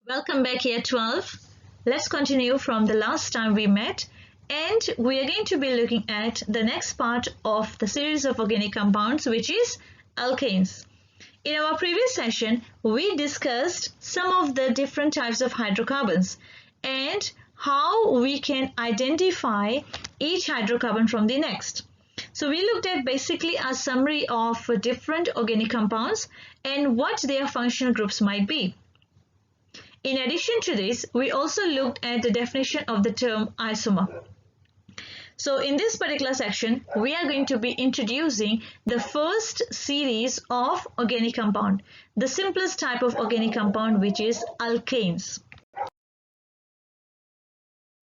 Welcome back, year 12. Let's continue from the last time we met, and we are going to be looking at the next part of the series of organic compounds, which is alkanes. In our previous session, we discussed some of the different types of hydrocarbons and how we can identify each hydrocarbon from the next. So we looked at basically a summary of different organic compounds and what their functional groups might be. In addition to this, we also looked at the definition of the term isomer. So in this particular section, we are going to be introducing the first series of organic compound, the simplest type of organic compound, which is alkanes.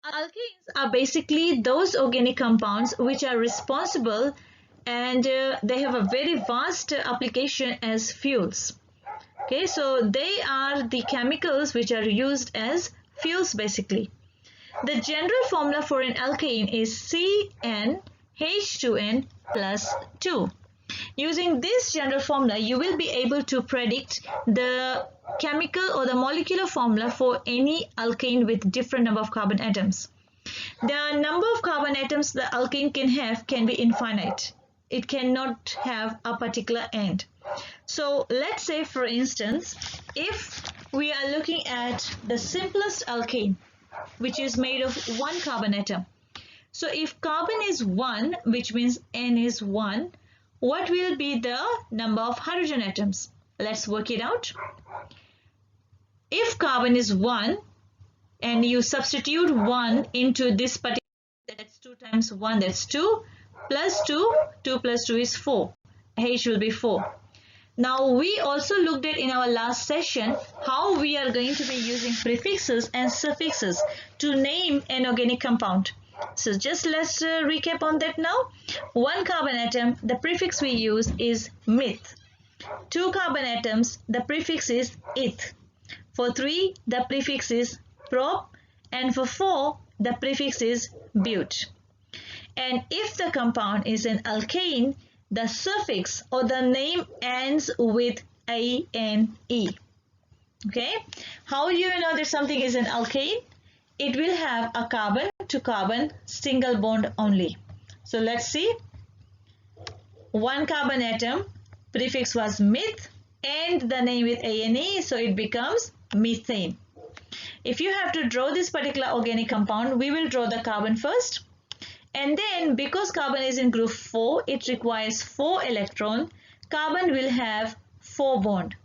Alkanes are basically those organic compounds which are responsible and they have a very vast application as fuels. Okay, so they are the chemicals which are used as fuels basically. The general formula for an alkane is CnH2n plus 2. Using this general formula, you will be able to predict the chemical or the molecular formula for any alkane with different number of carbon atoms. The number of carbon atoms the alkane can have can be infinite. It cannot have a particular end. So let's say, for instance, if we are looking at the simplest alkane, which is made of one carbon atom. So if carbon is 1, which means N is 1, what will be the number of hydrogen atoms? Let's work it out. If carbon is 1 and you substitute 1 into this particular, that's 2 times 1, that's 2, plus 2, 2 plus 2 is 4. H will be 4. Now we also looked at in our last session how we are going to be using prefixes and suffixes to name an organic compound. So just let's recap on that now. One carbon atom, the prefix we use is meth. 2 carbon atoms, the prefix is eth. For 3, the prefix is prop, and for 4, the prefix is but. And if the compound is an alkane, the suffix or the name ends with ane. Okay, how do you know that something is an alkane? It will have a carbon to carbon single bond only. So let's see. One carbon atom, prefix was meth and the name with ane, so it becomes methane. If you have to draw this particular organic compound, we will draw the carbon first. And then because carbon is in group 4, it requires 4 electrons. Carbon will have 4 bond,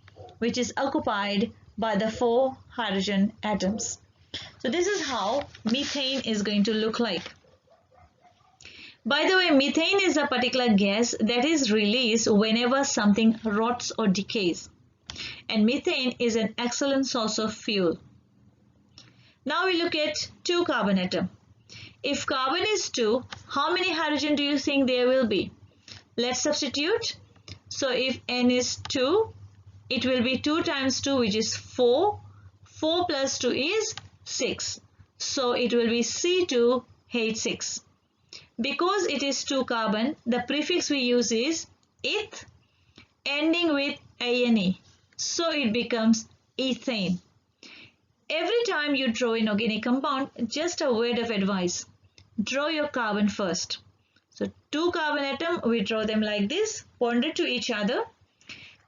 which is occupied by the 4 hydrogen atoms. So this is how methane is going to look like. By the way, methane is a particular gas that is released whenever something rots or decays. And methane is an excellent source of fuel. Now we look at 2 carbon atom. If carbon is 2, how many hydrogen do you think there will be? Let's substitute. So if N is 2, it will be 2 times 2, which is 4. 4 plus 2 is 6. So it will be C2H6. Because it is 2 carbon, the prefix we use is eth ending with ane. So it becomes ethane. Every time you draw an organic compound, just a word of advice. Draw your carbon first. So 2 carbon atom, we draw them like this, bonded to each other.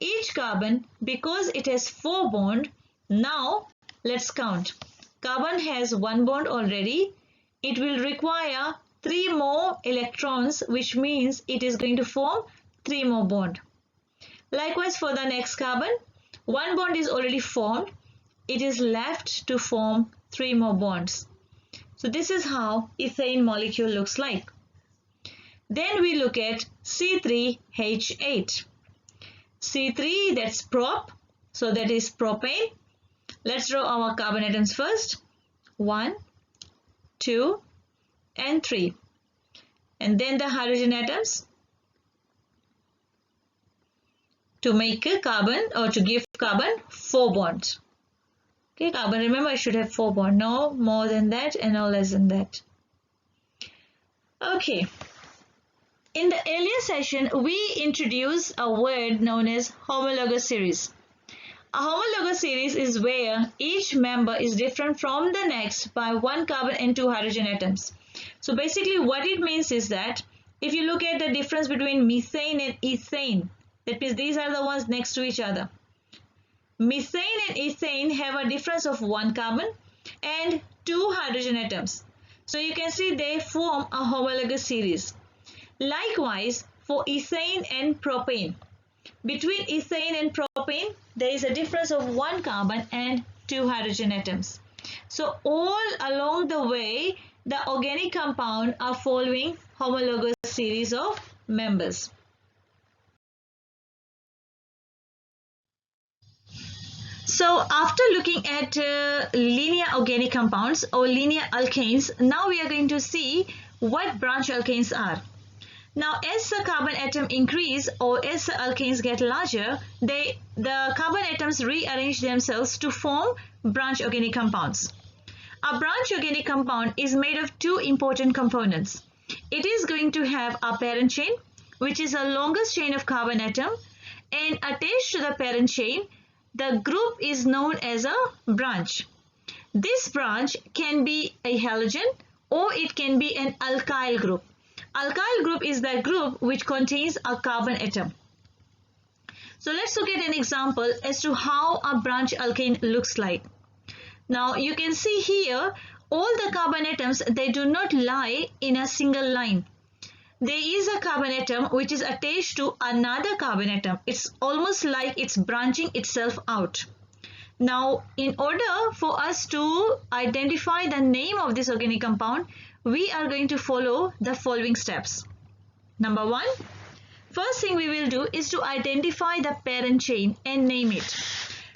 Each carbon, because it has 4 bond, now let's count. Carbon has 1 bond already. It will require 3 more electrons, which means it is going to form 3 more bond. Likewise for the next carbon, 1 bond is already formed. It is left to form 3 more bonds. So this is how ethane molecule looks like. Then we look at C3H8. C3, that's prop, so that is propane. Let's draw our carbon atoms first. 1, 2, and 3. And then the hydrogen atoms to make a carbon or to give carbon 4 bonds. Okay, carbon, remember, I should have 4 bonds, no more than that and no less than that. Okay, in the earlier session, we introduced a word known as homologous series. A homologous series is where each member is different from the next by one carbon and two hydrogen atoms. So basically what it means is that if you look at the difference between methane and ethane, that means these are the ones next to each other. Methane and ethane have a difference of one carbon and two hydrogen atoms. So you can see they form a homologous series. Likewise, for ethane and propane, between ethane and propane, there is a difference of one carbon and two hydrogen atoms. So all along the way, the organic compound are following homologous series of members. So after looking at linear organic compounds or linear alkanes, now we are going to see what branch alkanes are. Now, as the carbon atom increase or as the alkanes get larger, the carbon atoms rearrange themselves to form branch organic compounds. A branch organic compound is made of two important components. It is going to have a parent chain, which is the longest chain of carbon atom, and attached to the parent chain, the group is known as a branch. This branch can be a halogen or it can be an alkyl group. Alkyl group is the group which contains a carbon atom. So let's look at an example as to how a branch alkane looks like. Now you can see here all the carbon atoms, they do not lie in a single line. There is a carbon atom which is attached to another carbon atom. It's almost like it's branching itself out. Now in order for us to identify the name of this organic compound, we are going to follow the following steps. Number one, first thing we will do is to identify the parent chain and name it.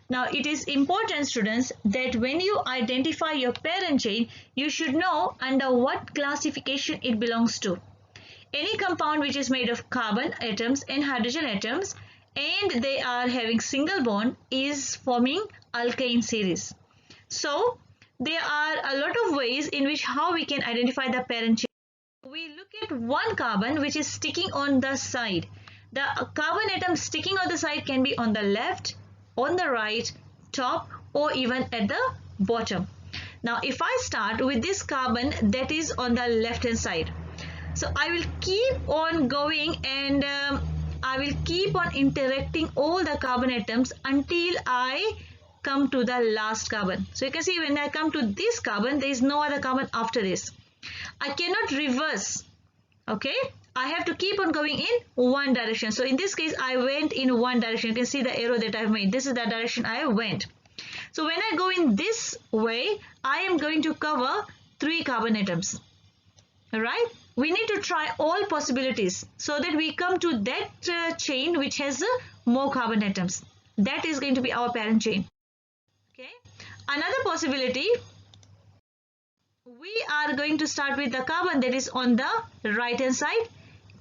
Now it is important, students, that when you identify your parent chain, you should know under what classification it belongs to. Any compound which is made of carbon atoms and hydrogen atoms and they are having single bond is forming alkane series. So there are a lot of ways in which how we can identify the parent chain. We look at one carbon which is sticking on the side. The carbon atom sticking on the side can be on the left, on the right, top, or even at the bottom. Now if I start with this carbon that is on the left hand side, so I will keep on going and I will keep on interacting all the carbon atoms until I come to the last carbon. So you can see when I come to this carbon, there is no other carbon after this. I cannot reverse. Okay, I have to keep on going in one direction. So in this case, I went in one direction. You can see the arrow that I've made. This is the direction I went. So when I go in this way, I am going to cover 3 carbon atoms. Alright, we need to try all possibilities so that we come to that chain which has more carbon atoms. That is going to be our parent chain. Okay. Another possibility, we are going to start with the carbon that is on the right hand side,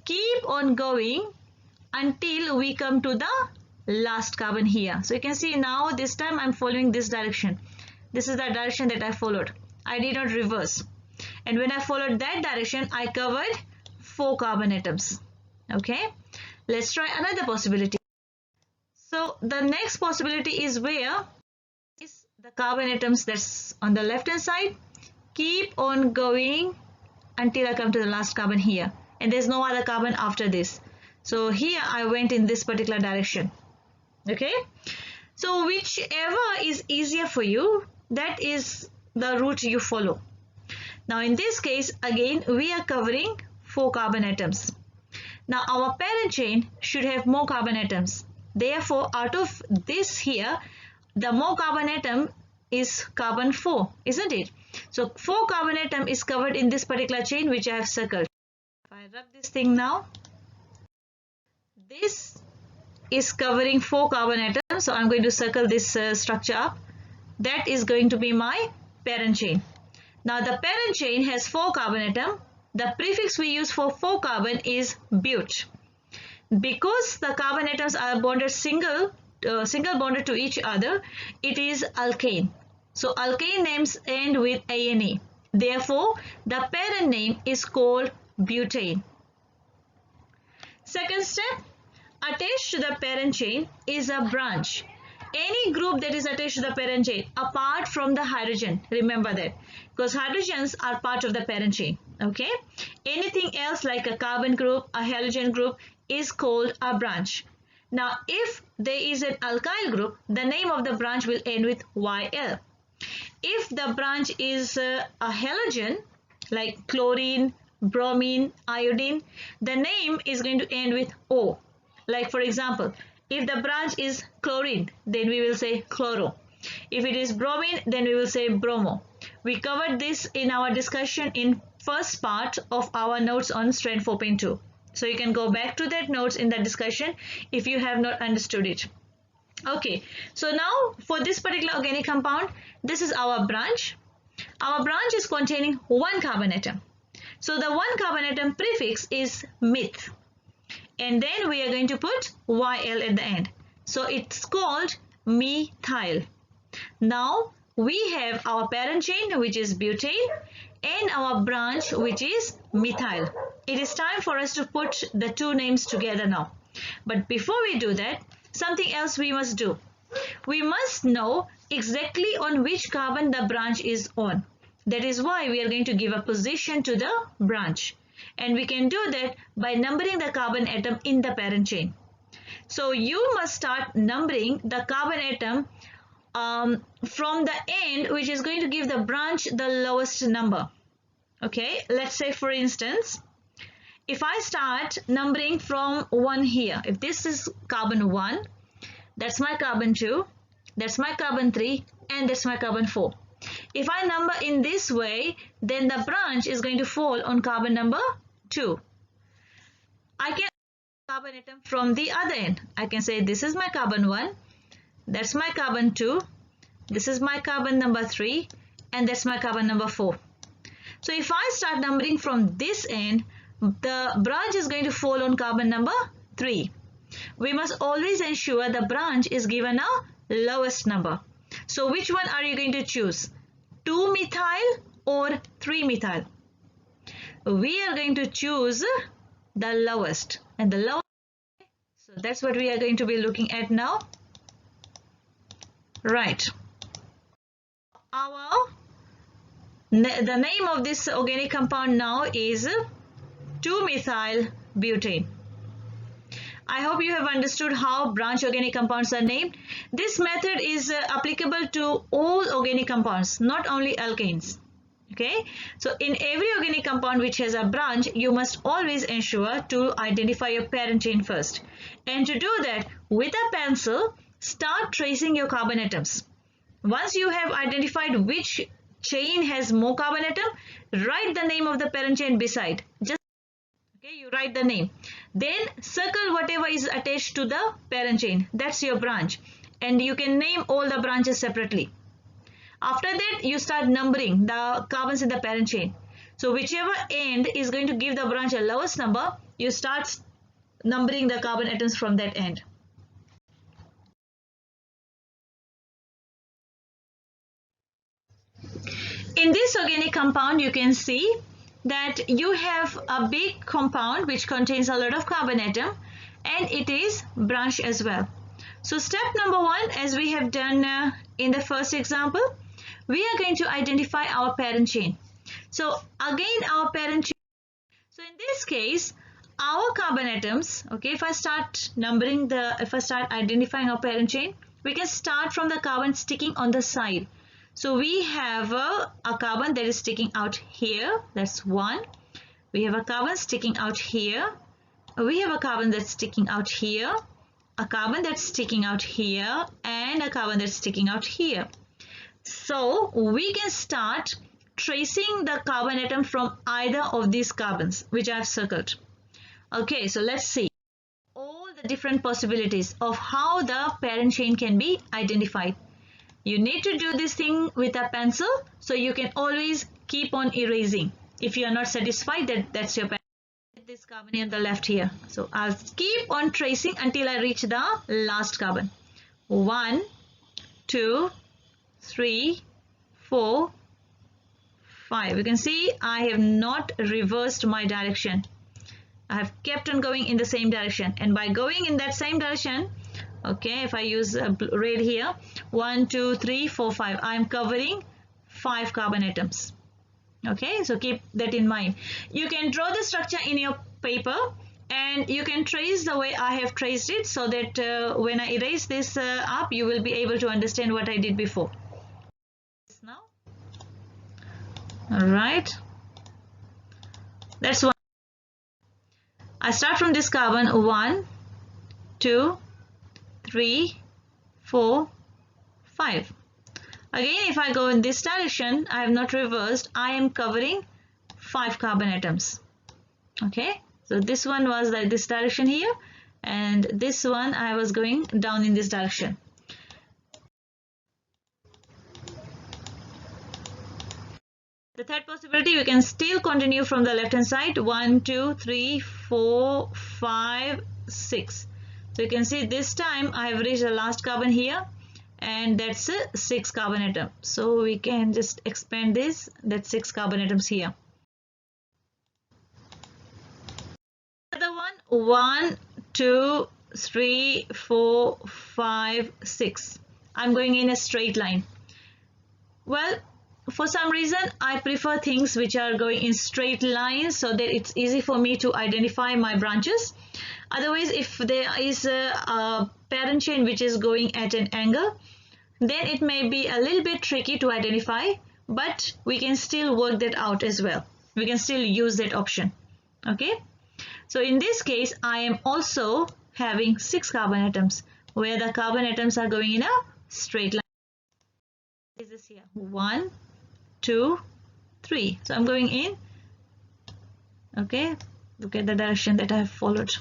keep on going until we come to the last carbon here. So you can see now this time I'm following this direction. This is the direction that I followed. I did not reverse. And when I followed that direction, I covered 4 carbon atoms. Okay. Let's try another possibility. So the next possibility is where is the carbon atoms that's on the left hand side. Keep on going until I come to the last carbon here. And there's no other carbon after this. So here I went in this particular direction. Okay. So whichever is easier for you, that is the route you follow. Now in this case, again, we are covering 4 carbon atoms. Now our parent chain should have more carbon atoms. Therefore, out of this here, the more carbon atom is carbon 4, isn't it? So 4 carbon atom is covered in this particular chain which I have circled. If I rub this thing now, this is covering 4 carbon atoms. So I'm going to circle this structure up. That is going to be my parent chain. Now the parent chain has 4 carbon atom. The prefix we use for 4 carbon is but. Because the carbon atoms are bonded single bonded to each other, it is alkane. So alkane names end with ane. Therefore, the parent name is called butane. Second step, attached to the parent chain is a branch. any group that is attached to the parent chain apart from the hydrogen, remember that, because hydrogens are part of the parent chain. Okay, anything else like a carbon group, a halogen group is called a branch. Now if there is an alkyl group, the name of the branch will end with YL. If the branch is a halogen like chlorine, bromine, iodine, the name is going to end with O. Like for example, if the branch is chlorine, then we will say chloro. If it is bromine, then we will say bromo. We covered this in our discussion in first part of our notes on strand 4.2. So you can go back to that notes in the discussion if you have not understood it. Okay, so now for this particular organic compound, this is our branch. Our branch is containing one carbon atom. So the one carbon atom prefix is meth. And then we are going to put YL at the end. So it's called methyl. Now we have our parent chain, which is butane, and our branch, which is methyl. It is time for us to put the two names together now. But before we do that, something else we must do. We must know exactly on which carbon the branch is on. That is why we are going to give a position to the branch. And we can do that by numbering the carbon atom in the parent chain. So you must start numbering the carbon atom from the end, which is going to give the branch the lowest number. Okay, let's say for instance, if I start numbering from 1 here, if this is carbon 1, that's my carbon 2, that's my carbon 3, and that's my carbon 4. If I number in this way, then the branch is going to fall on carbon number 2. I can carbon atom from the other end. I can say this is my carbon 1, that's my carbon 2, this is my carbon number 3, and that's my carbon number 4. So if I start numbering from this end, the branch is going to fall on carbon number 3. We must always ensure the branch is given a lowest number. So which one are you going to choose? 2-methyl or 3-methyl? We are going to choose the lowest. And the lowest, so that's what we are going to be looking at now. Right. The name of this organic compound now is 2-methyl butane. I hope you have understood how branch organic compounds are named. This method is applicable to all organic compounds, not only alkanes. Okay, so in every organic compound which has a branch, you must always ensure to identify your parent chain first. And to do that, with a pencil, start tracing your carbon atoms. Once you have identified which chain has more carbon atom, write the name of the parent chain beside. Okay, you write the name. Then circle whatever is attached to the parent chain. That's your branch. And you can name all the branches separately. After that, you start numbering the carbons in the parent chain. So whichever end is going to give the branch a lowest number, you start numbering the carbon atoms from that end. In this organic compound, you can see that you have a big compound which contains a lot of carbon atom, and it is branch as well. So step number 1, as we have done in the first example, we are going to identify our parent chain. So again, our parent chain. So in this case, our carbon atoms, okay, if I start identifying our parent chain, we can start from the carbon sticking on the side. So we have a carbon that is sticking out here, that's 1. We have a carbon sticking out here. We have a carbon that's sticking out here, a carbon that's sticking out here, and a carbon that's sticking out here. So we can start tracing the carbon atom from either of these carbons which I have circled. Okay, so let's see all the different possibilities of how the parent chain can be identified. You need to do this thing with a pencil, so you can always keep on erasing. If you are not satisfied, that's your parent. This carbon on the left here. So I'll keep on tracing until I reach the last carbon. 1, 2, 3, 4, 5. You can see I have not reversed my direction. I have kept on going in the same direction, and by going in that same direction, Okay, if I use red here, 1 2 3 4 5, I am covering 5 carbon atoms. Okay, so keep that in mind. You can draw the structure in your paper and you can trace the way I have traced it, so that when I erase this up, you will be able to understand what I did before. Now, all right, that's one. I start from this carbon, 1 2 3 4 5. Again, if I go in this direction, I have not reversed, I am covering 5 carbon atoms. Okay, so this one was like this direction here, and this one I was going down in this direction. The third possibility, we can still continue from the left hand side, 1 2 3 4 5 6. So you can see this time I have reached the last carbon here, and that's a 6 carbon atom. So we can just expand this, that's 6 carbon atoms here. Another one, 1 2 3 4 5 6. I'm going in a straight line. Well, for some reason I prefer things which are going in straight lines, so that it's easy for me to identify my branches. Otherwise, if there is a parent chain which is going at an angle, then it may be a little bit tricky to identify, but we can still work that out as well. We can still use that option. Okay, so in this case I am also having 6 carbon atoms, where the carbon atoms are going in a straight line. This is here, 1 2 3. So I'm going in. Okay, look at the direction that I have followed.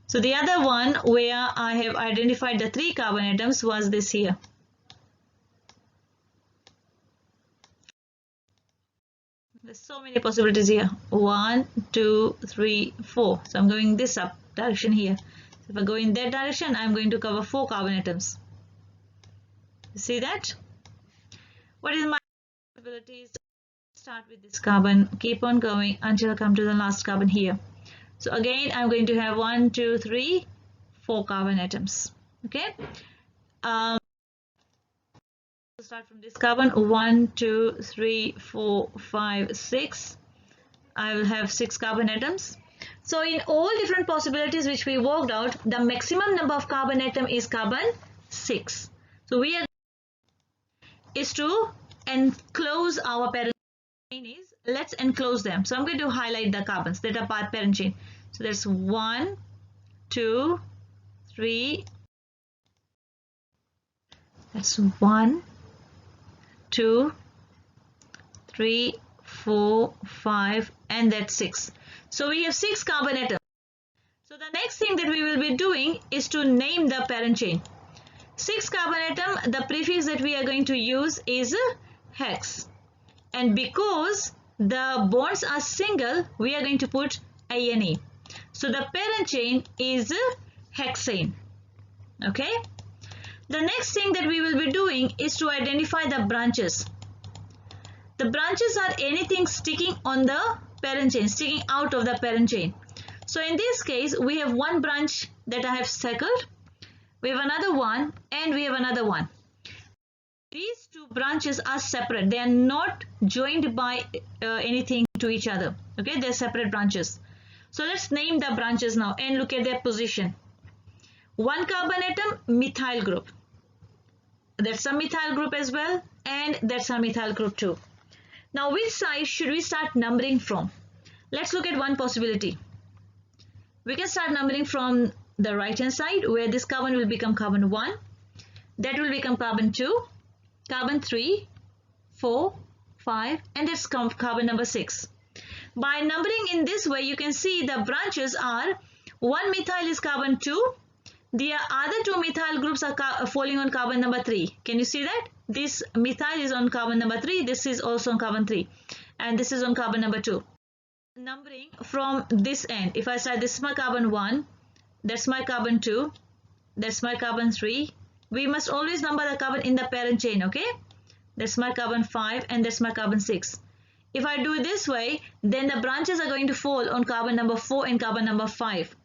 So the other one where I have identified the 3 carbon atoms was this here. There's so many possibilities here. 1 2 3 4. So I'm going this up direction here. So if I go in that direction, I'm going to cover 4 carbon atoms. See that? What is my possibilities? Start with this carbon, keep on going until I come to the last carbon here. So again, I'm going to have 1 2 3 4 carbon atoms. Okay, start from this carbon, 1 2 3 4 5 6. I will have 6 carbon atoms. So in all different possibilities which we worked out, the maximum number of carbon atom is carbon 6. So we are is to enclose our parent chain is, let's enclose them. So I'm going to highlight the carbons that are part of parent chain. So that's 1 2 3, that's 1 2 3 4 5, and that's 6. So we have 6 carbon atoms. So the next thing that we will be doing is to name the parent chain. 6 carbon atom, the prefix that we are going to use is hex, and because the bonds are single, we are going to put ANE. So the parent chain is hexane. Okay, the next thing that we will be doing is to identify the branches. The branches are anything sticking on the parent chain, sticking out of the parent chain. So in this case, we have one branch that I have circled, we have another one, and we have another one. These two branches are separate. They are not joined by anything to each other. Okay, they are separate branches. So let's name the branches now and look at their position. One carbon atom, methyl group. That's a methyl group as well, and that's a methyl group too. Now which side should we start numbering from? Let's look at one possibility. We can start numbering from the right hand side, where this carbon will become carbon 1, that will become carbon 2, carbon 3, 4, 5, and that's carbon number 6. By numbering in this way, you can see the branches are, one methyl is carbon 2, the other two methyl groups are falling on carbon number 3. Can you see that? This methyl is on carbon number 3, this is also on carbon 3, and this is on carbon number 2. Numbering from this end, if I start, this is my carbon 1, that's my carbon 2, that's my carbon 3. We must always number the carbon in the parent chain, okay? That's my carbon 5, and that's my carbon 6. If I do it this way, then the branches are going to fall on carbon number 4 and carbon number 5.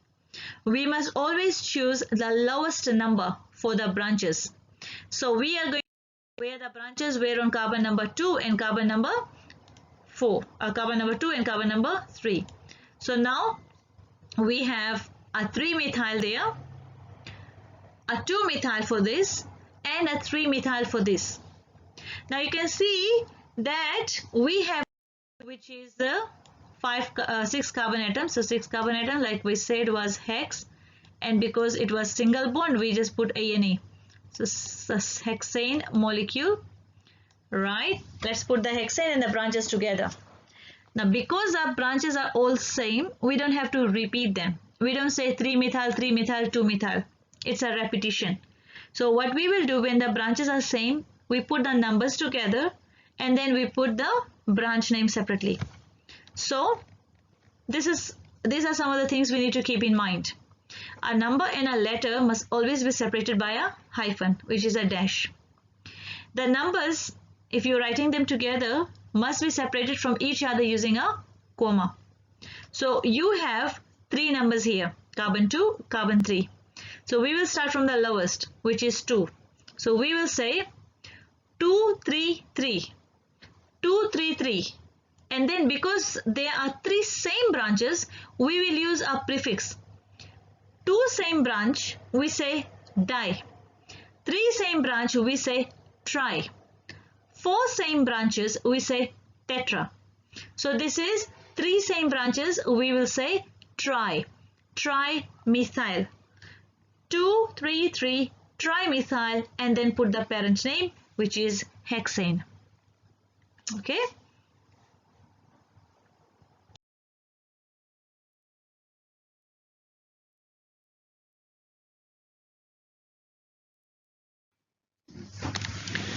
we must always choose the lowest number for the branches. So we are going to where the branches were on carbon number 2 and carbon number 4, carbon number 2 and carbon number 3. So now we have a 3-methyl there, a 2-methyl for this, and a 3-methyl for this. Now you can see that we have, which is the 6 carbon atoms. So 6 carbon atom, like we said, was hex, and because it was single bond, we just put ANA. So hexane molecule, right? Let's put the hexane and the branches together. Now because our branches are all same, we don't have to repeat them. We don't say 3-methyl, 3-methyl, 2-methyl. It's a repetition. So what we will do when the branches are same, we put the numbers together and then we put the branch name separately. So these are some of the things we need to keep in mind. A number and a letter must always be separated by a hyphen, which is a dash. The numbers, if you're writing them together, must be separated from each other using a comma. So you have 3 numbers here, carbon 2, carbon 3. So we will start from the lowest, which is 2. So we will say 2, 3, 3, 2, 3, 3. And then because there are 3 same branches, we will use a prefix. 2 same branch, we say di. 3 same branch, we say tri. 4 same branches, we say tetra. So this is 3 same branches, we will say tri. Trimethyl. 2, 3, 3, trimethyl, and then put the parent name, which is hexane. Okay.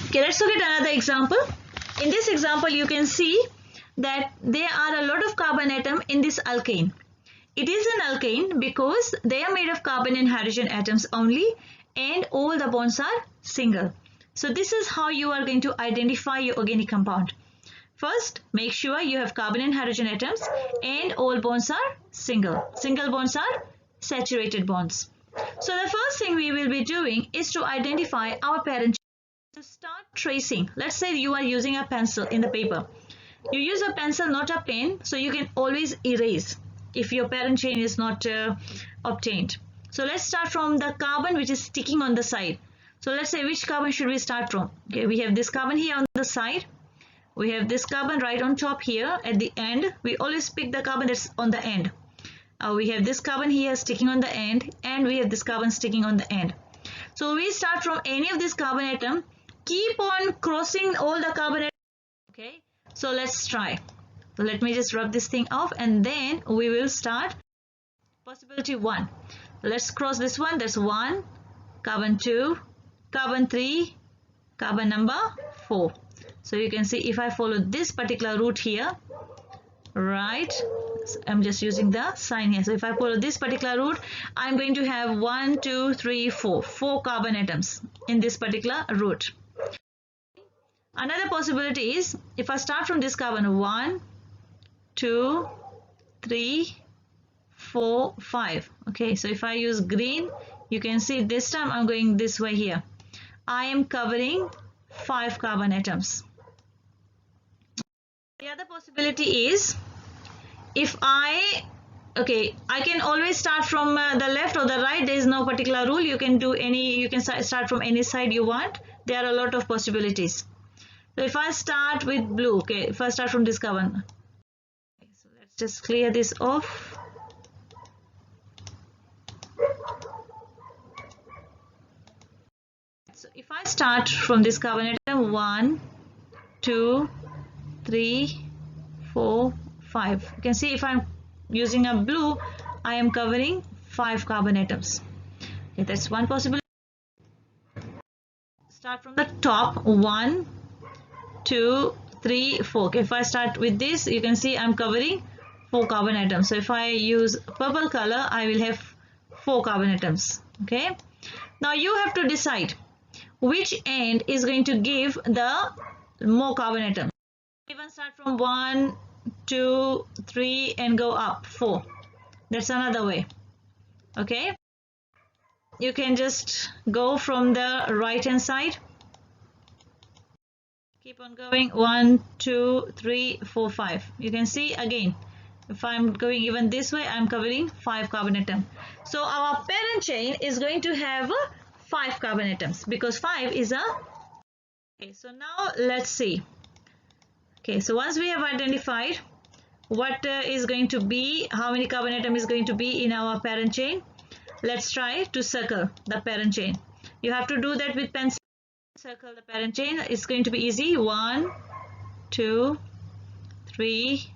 Okay, let's look at another example. In this example, you can see that there are a lot of carbon atoms in this alkane. It is an alkane because they are made of carbon and hydrogen atoms only, and all the bonds are single. So this is how you are going to identify your organic compound. First, make sure you have carbon and hydrogen atoms and all bonds are single. Single bonds are saturated bonds. So the first thing we will be doing is to identify our parent. To start tracing, let's say you are using a pencil in the paper. You use a pencil, not a pen, so you can always erase if your parent chain is not obtained. So let's start from the carbon which is sticking on the side. So let's say which carbon should we start from? Okay, we have this carbon here on the side. We have this carbon right on top here at the end. We always pick the carbon that's on the end. We have this carbon here sticking on the end, and we have this carbon sticking on the end. So we start from any of this carbon atom. Keep on crossing all the carbon atoms. Okay, so let's try. So let me just rub this thing off and then we will start possibility 1. Let's cross this one. That's 1, carbon 2, carbon 3, carbon number 4. So you can see if I follow this particular route here, right, so I'm just using the sign here. So if I follow this particular route, I'm going to have 1, 2, 3, 4 carbon atoms in this particular route. Another possibility is if I start from this carbon 1, 2, 3, 4, 5. Okay, so if I use green, you can see this time I'm going this way here. I am covering 5 carbon atoms. The other possibility is if I can always start from the left or the right. There is no particular rule. You can start from any side you want. There are a lot of possibilities. So if I start with blue, okay, if I start from this carbon, okay, so let's just clear this off. So if I start from this carbon atom, 1, 2, 3, 4, 5. You can see if I'm using a blue, I am covering 5 carbon atoms. Okay, that's one possibility. Start from the top, 1, 2, 3, 4. Okay, if I start with this, you can see I'm covering 4 carbon atoms. So if I use purple color, I will have 4 carbon atoms. Okay, now you have to decide which end is going to give the more carbon atoms. Even start from 1, 2, 3 and go up 4. That's another way. Okay, you can just go from the right hand side. Keep on going. 1, 2, 3, 4, 5. You can see again, if I'm going even this way, I'm covering 5 carbon atoms. So our parent chain is going to have 5 carbon atoms because 5 is a. Okay, so now let's see. Okay, so once we have identified what is going to be, how many carbon atom is going to be in our parent chain, let's try to circle the parent chain. You have to do that with pencil. Circle the parent chain. It's going to be easy. 1, 2, 3,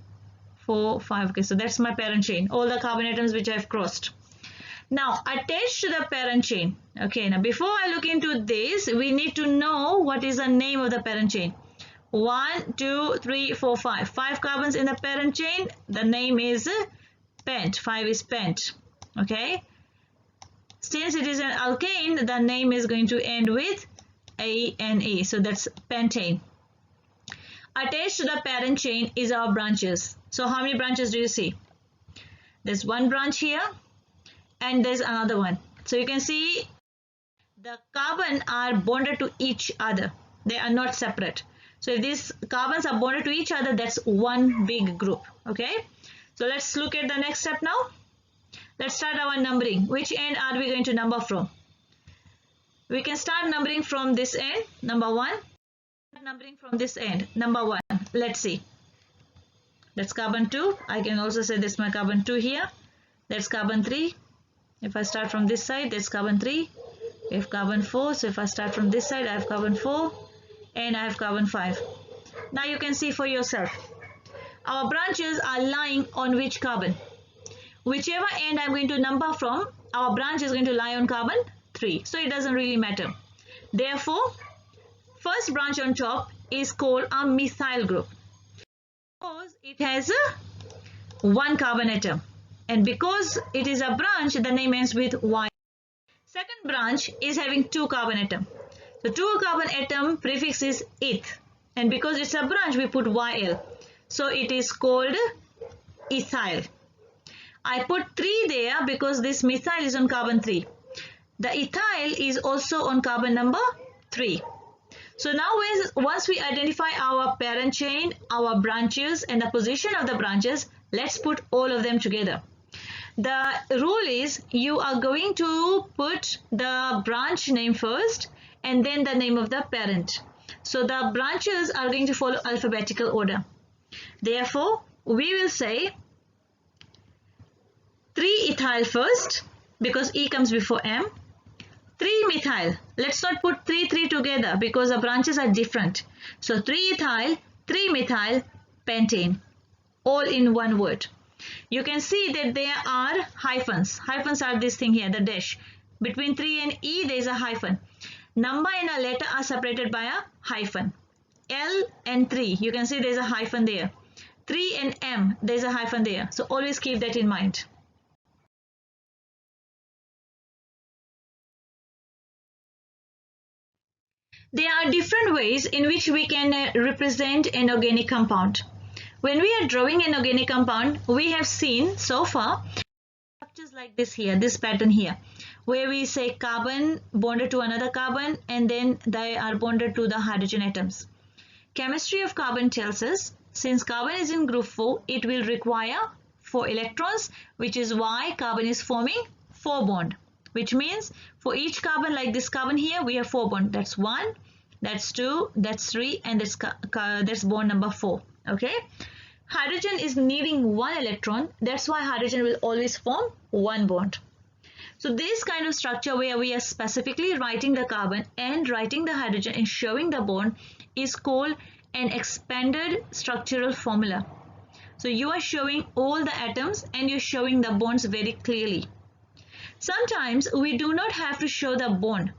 4, 5. Okay, so that's my parent chain. All the carbon atoms which I've crossed. Now attached to the parent chain. Okay, now before I look into this, we need to know what is the name of the parent chain. 1, 2, 3, 4, 5. 5 carbons in the parent chain. The name is pent. 5 is pent. Okay. Since it is an alkane, the name is going to end with ANA. So that's pentane. Attached to the parent chain is our branches. So how many branches do you see? There's one branch here and there's another one. So you can see the carbon are bonded to each other. They are not separate. So if these carbons are bonded to each other, that's one big group. Okay. So let's look at the next step now. Let's start our numbering. Which end are we going to number from? We can start numbering from this end, number 1. Numbering from this end, number 1. Let's see. That's carbon 2. I can also say this is my carbon 2 here. That's carbon 3. If I start from this side, that's carbon 3. We have carbon 4. So if I start from this side, I have carbon 4. And I have carbon 5. Now you can see for yourself. Our branches are lying on which carbon? Whichever end I'm going to number from, our branch is going to lie on carbon 3. So it doesn't really matter. Therefore, first branch on top is called a methyl group. Because it has one carbon atom. And because it is a branch, the name ends with Y. Second branch is having 2 carbon atom. So 2 carbon atom prefix is eth. And because it's a branch, we put YL. So it is called ethyl. I put 3 there because this methyl is on carbon 3. The ethyl is also on carbon number 3. So now once we identify our parent chain, our branches and the position of the branches, let's put all of them together. The rule is you are going to put the branch name first and then the name of the parent. So the branches are going to follow alphabetical order. Therefore, we will say 3-ethyl first because E comes before M. 3-methyl. Let's not put 3 together because the branches are different. So 3-ethyl, 3-methyl, pentane. All in one word. You can see that there are hyphens. Hyphens are this thing here, the dash. Between 3 and E, there is a hyphen. Number and a letter are separated by a hyphen. L and 3, you can see there is a hyphen there. 3 and M, there is a hyphen there. So always keep that in mind. There are different ways in which we can represent an organic compound. When we are drawing an organic compound, we have seen so far structures like this here, this pattern here, where we say carbon bonded to another carbon and then they are bonded to the hydrogen atoms. Chemistry of carbon tells us since carbon is in group 4, it will require 4 electrons, which is why carbon is forming 4 bond. Which means for each carbon like this carbon here, we have 4 bond. That's 1, that's 2, that's 3, and that's bond number 4. Okay. Hydrogen is needing 1 electron. That's why hydrogen will always form 1 bond. So this kind of structure where we are specifically writing the carbon and writing the hydrogen and showing the bond is called an expanded structural formula. So you are showing all the atoms and you're showing the bonds very clearly. Sometimes we do not have to show the bond.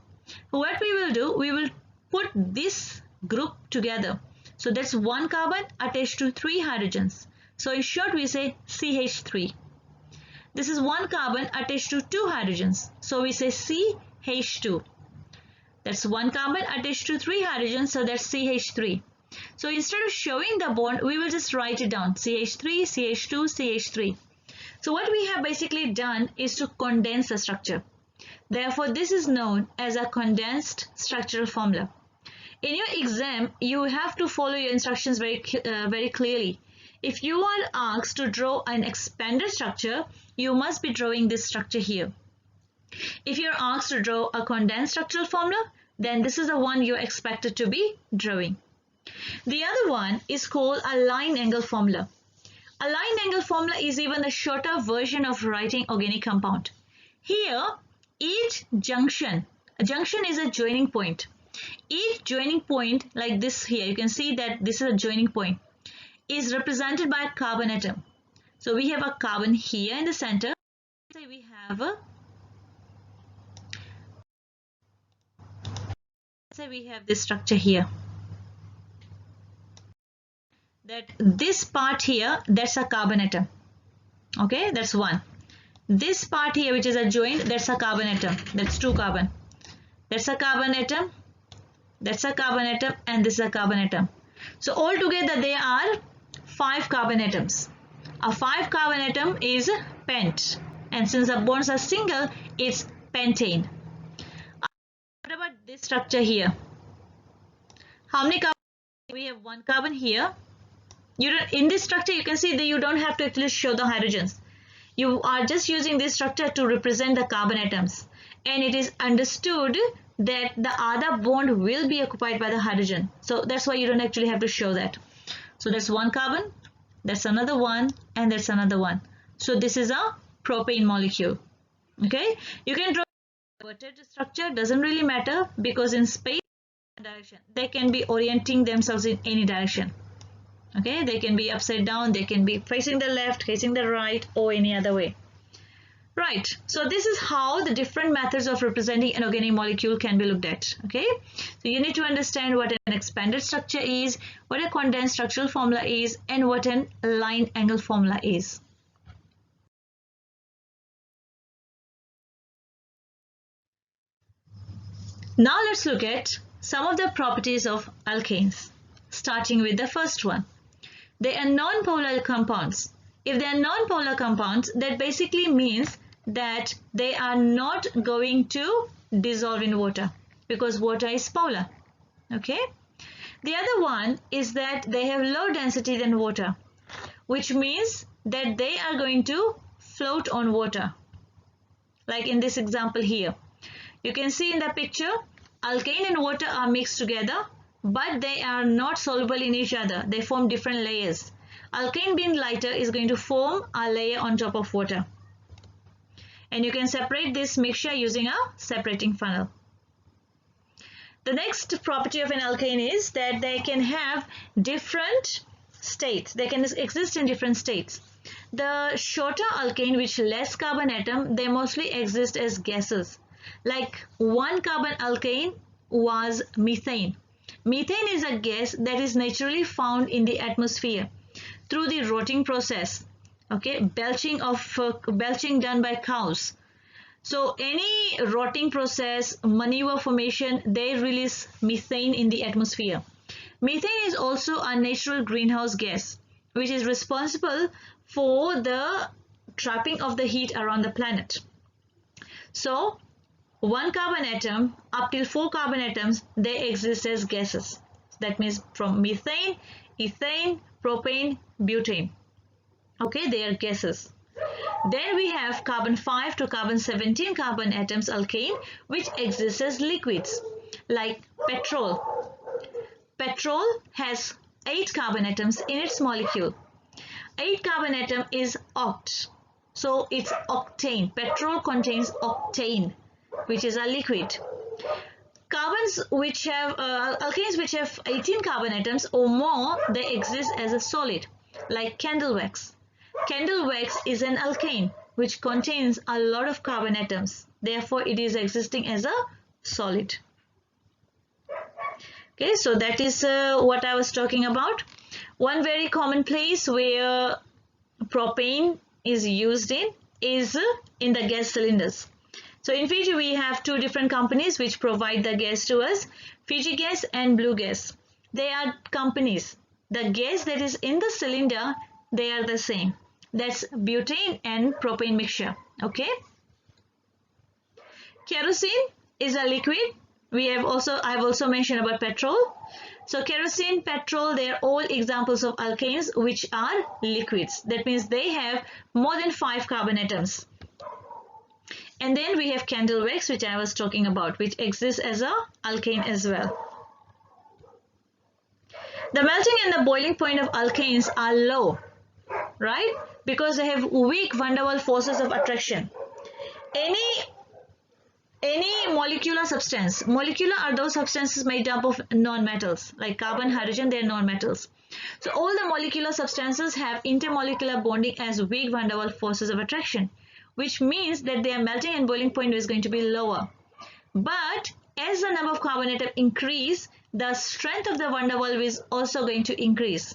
What we will do, we will put this group together. So that's 1 carbon attached to 3 hydrogens. So in short we say CH3. This is 1 carbon attached to 2 hydrogens. So we say CH2. That's 1 carbon attached to 3 hydrogens. So that's CH3. So instead of showing the bond, we will just write it down. CH3, CH2, CH3. So what we have basically done is to condense the structure. Therefore, this is known as a condensed structural formula. In your exam, you have to follow your instructions very clearly. If you are asked to draw an expanded structure, you must be drawing this structure here. If you're asked to draw a condensed structural formula, then this is the one you're expected to be drawing. The other one is called a line angle formula. A line angle formula is even a shorter version of writing organic compound. Here, each junction, a junction is a joining point. Each joining point like this here, you can see that this is a joining point, is represented by a carbon atom. So we have a carbon here in the center. We have this structure here. That this part here, that's a carbon atom. Okay, that's one. This part here, which is a joint, that's a carbon atom. That's 2 carbon. That's a carbon atom. That's a carbon atom, and this is a carbon atom. So altogether there are 5 carbon atoms. A 5 carbon atom is pent, and since the bonds are single, it's pentane. What about this structure here? How many carbon? We have 1 carbon here. In this structure, you can see that you don't have to actually show the hydrogens. You are just using this structure to represent the carbon atoms, and it is understood that the other bond will be occupied by the hydrogen. So that's why you don't actually have to show that. So that's 1 carbon, that's another one, and that's another one. So this is a propane molecule. Okay, you can draw a inverted structure, doesn't really matter, because in space direction they can be orienting themselves in any direction. Okay, they can be upside down, they can be facing the left, facing the right, or any other way. Right, so this is how the different methods of representing an organic molecule can be looked at. Okay, so you need to understand what an expanded structure is, what a condensed structural formula is, and what an line angle formula is. Now let's look at some of the properties of alkanes, starting with the first one. They are non-polar compounds. If they are non-polar compounds, that basically means that they are not going to dissolve in water, because water is polar. Okay. The other one is that they have low density than water, which means that they are going to float on water. Like in this example here, you can see in the picture, alkane and water are mixed together, but they are not soluble in each other. They form different layers. Alkane being lighter is going to form a layer on top of water. And you can separate this mixture using a separating funnel. The next property of an alkane is that they can have different states. They can exist in different states. The shorter alkane, which less carbon atom, they mostly exist as gases. Like 1 carbon alkane was methane. Methane is a gas that is naturally found in the atmosphere through the rotting process. Okay, belching done by cows. So any rotting process, manure formation, they release methane in the atmosphere. Methane is also a natural greenhouse gas, which is responsible for the trapping of the heat around the planet. So 1 carbon atom up till 4 carbon atoms, they exist as gases. That means from methane, ethane, propane, butane. Okay, they are gases. Then we have carbon 5 to carbon 17 carbon atoms alkane, which exists as liquids, like petrol. Petrol has 8 carbon atoms in its molecule. 8 carbon atom is oct. So it's octane. Petrol contains octane, which is a liquid. Carbons which have alkanes which have 18 carbon atoms or more, they exist as a solid, like candle wax. Candle wax is an alkane which contains a lot of carbon atoms. Therefore, it is existing as a solid. Okay, so that is what I was talking about. One very common place where propane is used in is in the gas cylinders. So in Fiji, we have 2 different companies which provide the gas to us, Fiji Gas and Blue Gas. They are companies. The gas that is in the cylinder, they are the same. That's butane and propane mixture. Okay. Kerosene is a liquid. I have also mentioned about petrol. So kerosene, petrol, they are all examples of alkanes which are liquids. That means they have more than 5 carbon atoms. And then we have candle wax, which I was talking about, which exists as a alkane as well. The melting and the boiling point of alkanes are low, right? Because they have weak van der Waals forces of attraction. Any molecular substance, molecular are those substances made up of non-metals, like carbon, hydrogen, they are non-metals. So all the molecular substances have intermolecular bonding as weak van der Waals forces of attraction, which means that their melting and boiling point is going to be lower. But as the number of carbon atoms increase, the strength of the van der Waals is also going to increase.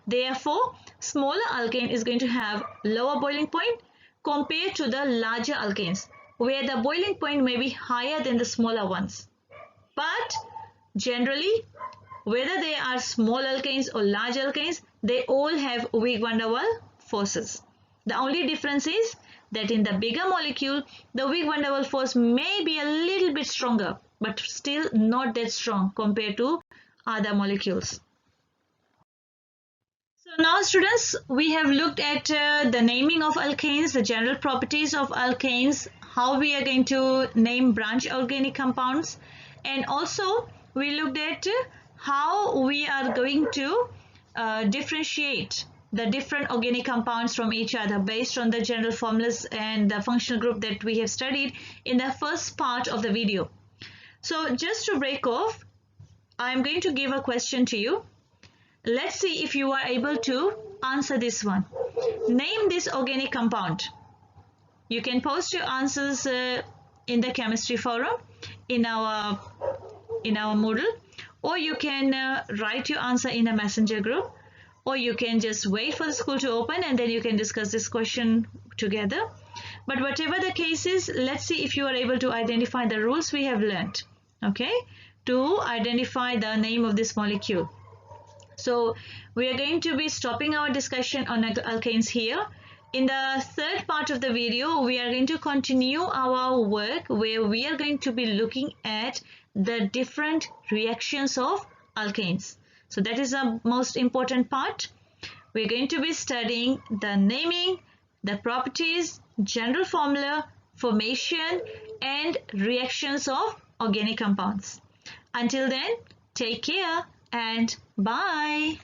Therefore, smaller alkane is going to have lower boiling point compared to the larger alkanes, where the boiling point may be higher than the smaller ones. But generally, whether they are small alkanes or large alkanes, they all have weak van der Waals forces. The only difference is that in the bigger molecule, the weak van der Waals force may be a little bit stronger, but still not that strong compared to other molecules. So now students, we have looked at the naming of alkanes, the general properties of alkanes, how we are going to name branch organic compounds, and also we looked at how we are going to differentiate the different organic compounds from each other based on the general formulas and the functional group that we have studied in the first part of the video. So just to break off, I am going to give a question to you. Let's see if you are able to answer this one. Name this organic compound. You can post your answers in the chemistry forum in our Moodle, or you can write your answer in a messenger group, or you can just wait for the school to open and then you can discuss this question together. But whatever the case is, let's see if you are able to identify the rules we have learned, okay, to identify the name of this molecule. So we are going to be stopping our discussion on alkanes here. In the third part of the video, we are going to continue our work where we are going to be looking at the different reactions of alkanes. So that is the most important part. We're going to be studying the naming, the properties, general formula, formation, and reactions of organic compounds. Until then, take care and bye.